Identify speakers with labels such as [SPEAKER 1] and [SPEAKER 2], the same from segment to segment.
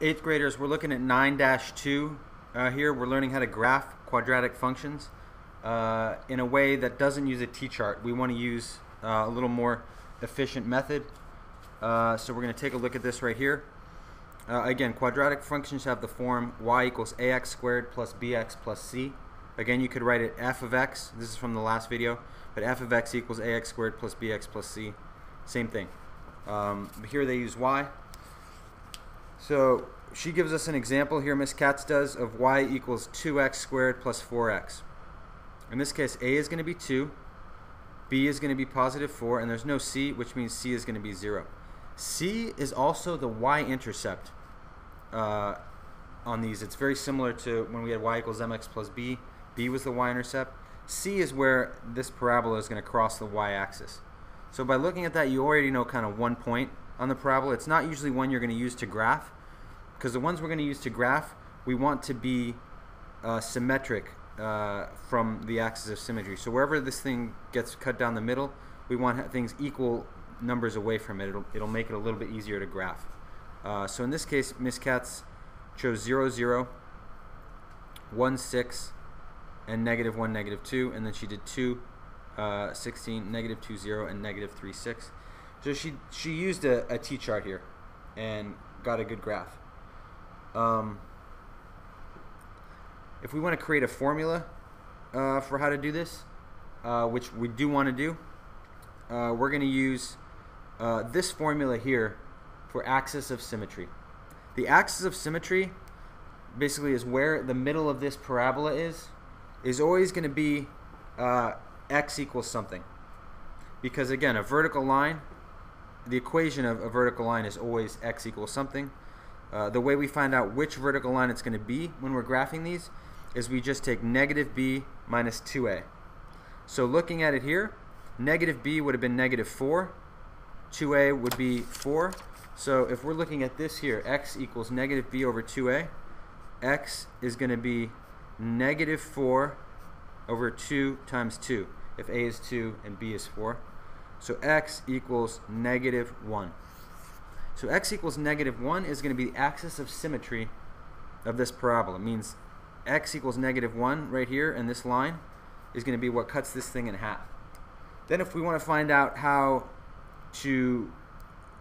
[SPEAKER 1] Eighth graders, we're looking at 9-2 here. We're learning how to graph quadratic functions in a way that doesn't use a t-chart. We want to use a little more efficient method. So we're going to take a look at this right here. Again, quadratic functions have the form y equals ax squared plus bx plus c. Again, you could write it f of x. This is from the last video. But f of x equals ax squared plus bx plus c. Same thing. Here they use y. So she gives us an example here, Miss Katz does, of y equals 2x squared plus 4x. In this case, a is going to be 2, b is going to be positive 4, and there's no c, which means c is going to be 0. C is also the y-intercept on these. It's very similar to when we had y equals mx plus b. B was the y-intercept. C is where this parabola is going to cross the y-axis. So by looking at that, you already know kind of one point on the parabola. It's not usually one you're going to use to graph, because the ones we're going to use to graph, we want to be symmetric from the axis of symmetry. So wherever this thing gets cut down the middle, we want things equal numbers away from it. It'll make it a little bit easier to graph. So in this case, Miss Katz chose 0, 0, 1, 6, and negative 1, negative 2, and then she did 2, 16, negative 2, 0, and negative 3, 6. So she used a t-chart here and got a good graph. If we want to create a formula for how to do this, which we do want to do, we're going to use this formula here for axis of symmetry. The axis of symmetry basically is where the middle of this parabola is always going to be x equals something. Because again, a vertical line, the equation of a vertical line is always x equals something. The way we find out which vertical line it's going to be when we're graphing these is we just take negative b minus 2a. So looking at it here, negative b would have been negative 4. 2a would be 4. So if we're looking at this here, x equals negative b over 2a, x is going to be negative 4 over 2 times 2, if a is 2 and b is 4. So x equals negative 1. So x equals negative 1 is going to be the axis of symmetry of this parabola. It means x equals negative 1 right here, and this line is going to be what cuts this thing in half. Then if we want to find out how to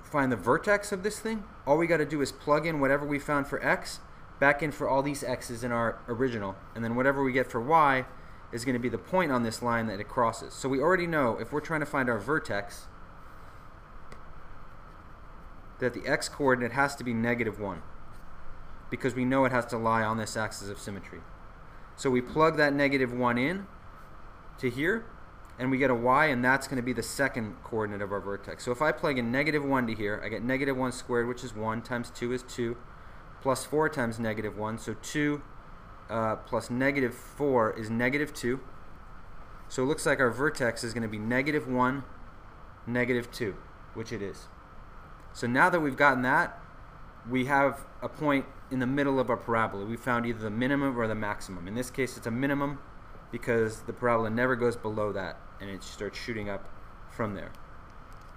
[SPEAKER 1] find the vertex of this thing, all we got to do is plug in whatever we found for x back in for all these x's in our original, and then whatever we get for y is going to be the point on this line that it crosses. So we already know, if we're trying to find our vertex, that the x coordinate has to be negative 1, because we know it has to lie on this axis of symmetry. So we plug that negative 1 in to here, and we get a y, and that's going to be the second coordinate of our vertex. So if I plug in negative 1 to here, I get negative 1 squared, which is 1, times 2 is 2, plus 4 times negative 1, so 2 plus negative 4 is negative 2. So it looks like our vertex is going to be negative 1, negative 2, which it is. So now that we've gotten that, we have a point in the middle of our parabola. We found either the minimum or the maximum. In this case, it's a minimum because the parabola never goes below that, and it starts shooting up from there.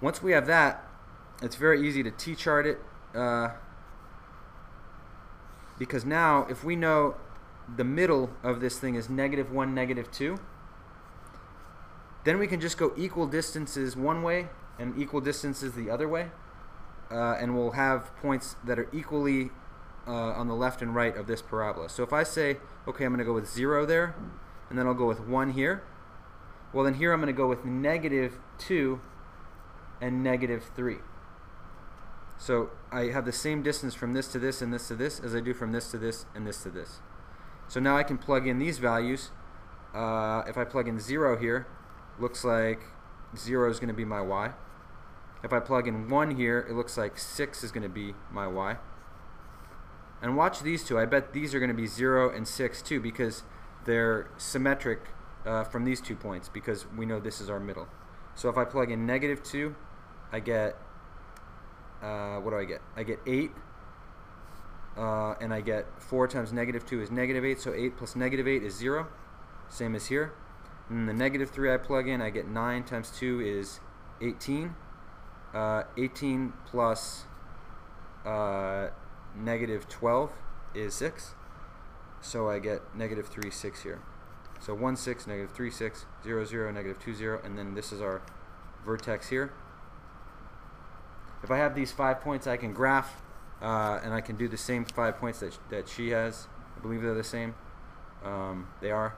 [SPEAKER 1] Once we have that, it's very easy to t-chart it, because now if we know the middle of this thing is negative 1, negative 2, then we can just go equal distances one way and equal distances the other way, and we'll have points that are equally on the left and right of this parabola. So if I say, okay, I'm going to go with 0 there, and then I'll go with 1 here, well then here I'm going to go with negative 2 and negative 3. So I have the same distance from this to this and this to this as I do from this to this and this to this. So now I can plug in these values. If I plug in 0 here, looks like 0 is going to be my y. If I plug in 1 here, it looks like 6 is going to be my y. And watch these two. I bet these are going to be 0 and 6 too, because they're symmetric from these 2 points, because we know this is our middle. So if I plug in negative 2, I get, what do I get? I get 8, and I get 4 times negative 2 is negative 8, so 8 plus negative 8 is 0, same as here. And the negative 3 I plug in, I get 9 times 2 is 18. 18 plus negative 12 is 6. So I get negative 3, 6 here. So 1, 6, negative 3, 6, 0, 0, negative 2, 0, and then this is our vertex here. If I have these 5 points, I can graph, and I can do the same 5 points that she has. I believe they're the same. They are.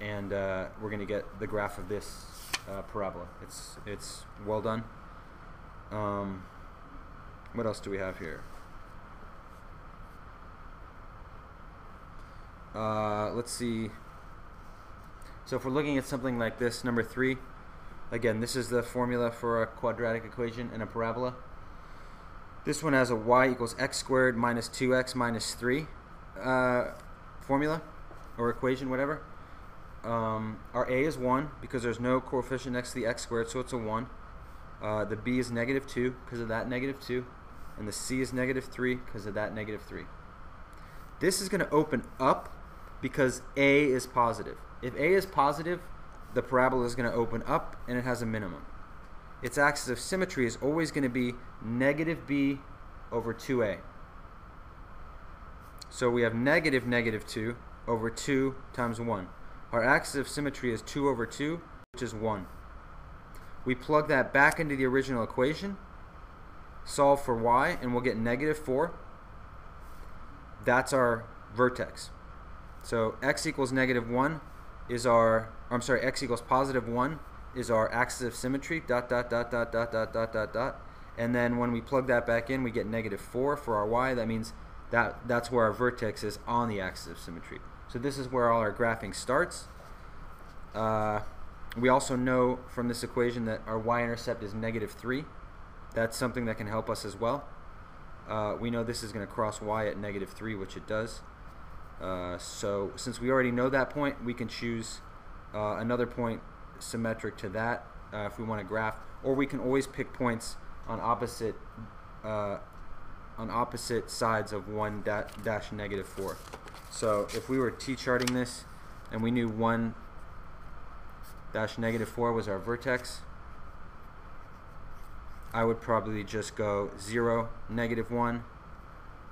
[SPEAKER 1] And we're going to get the graph of this parabola. It's well done. What else do we have here? Let's see. So if we're looking at something like this, number 3, again, this is the formula for a quadratic equation and a parabola. This one has a y equals x squared minus 2x minus 3 formula or equation, whatever. Our a is 1 because there's no coefficient next to the x squared, so it's a 1. The b is negative 2 because of that negative 2. And the c is negative 3 because of that negative 3. This is going to open up because a is positive. If a is positive, the parabola is going to open up and it has a minimum. Its axis of symmetry is always going to be negative b over 2a. So we have negative negative 2 over 2 times 1. Our axis of symmetry is 2 over 2, which is 1. We plug that back into the original equation, solve for y, and we'll get negative 4. That's our vertex. So x equals negative 1 is our, x equals positive 1 is our axis of symmetry, dot, dot, dot, dot, dot, dot, dot, dot, dot. And then when we plug that back in, we get negative 4 for our y. That means that's where our vertex is on the axis of symmetry. So this is where all our graphing starts. We also know from this equation that our y-intercept is negative 3. That's something that can help us as well. We know this is going to cross y at negative 3, which it does. So since we already know that point, we can choose another point symmetric to that if we want to graph, or we can always pick points on opposite sides of 1 dash negative 4. So if we were t-charting this and we knew 1 dash negative 4 was our vertex, I would probably just go 0, negative 1,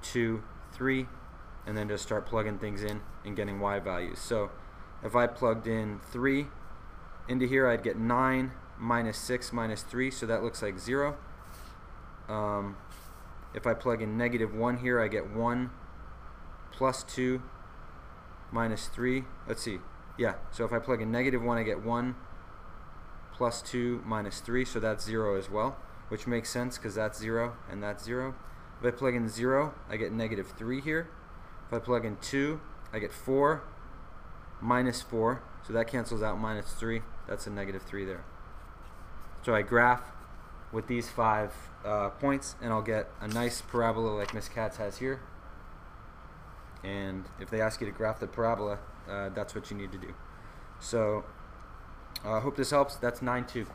[SPEAKER 1] 2, 3, and then just start plugging things in and getting y values. So if I plugged in 3 into here, I'd get 9 minus 6 minus 3, so that looks like 0. If I plug in negative 1 here, I get 1 plus 2 minus 3. Let's see. Yeah, so if I plug in negative 1, I get 1 plus 2 minus 3, so that's 0 as well, which makes sense because that's 0 and that's 0. If I plug in 0, I get negative 3 here. If I plug in 2, I get 4 minus 4, so that cancels out minus 3. That's a negative 3 there. So I graph with these 5 points, and I'll get a nice parabola like Miss Katz has here. And if they ask you to graph the parabola, that's what you need to do. So I hope this helps. That's 9-2.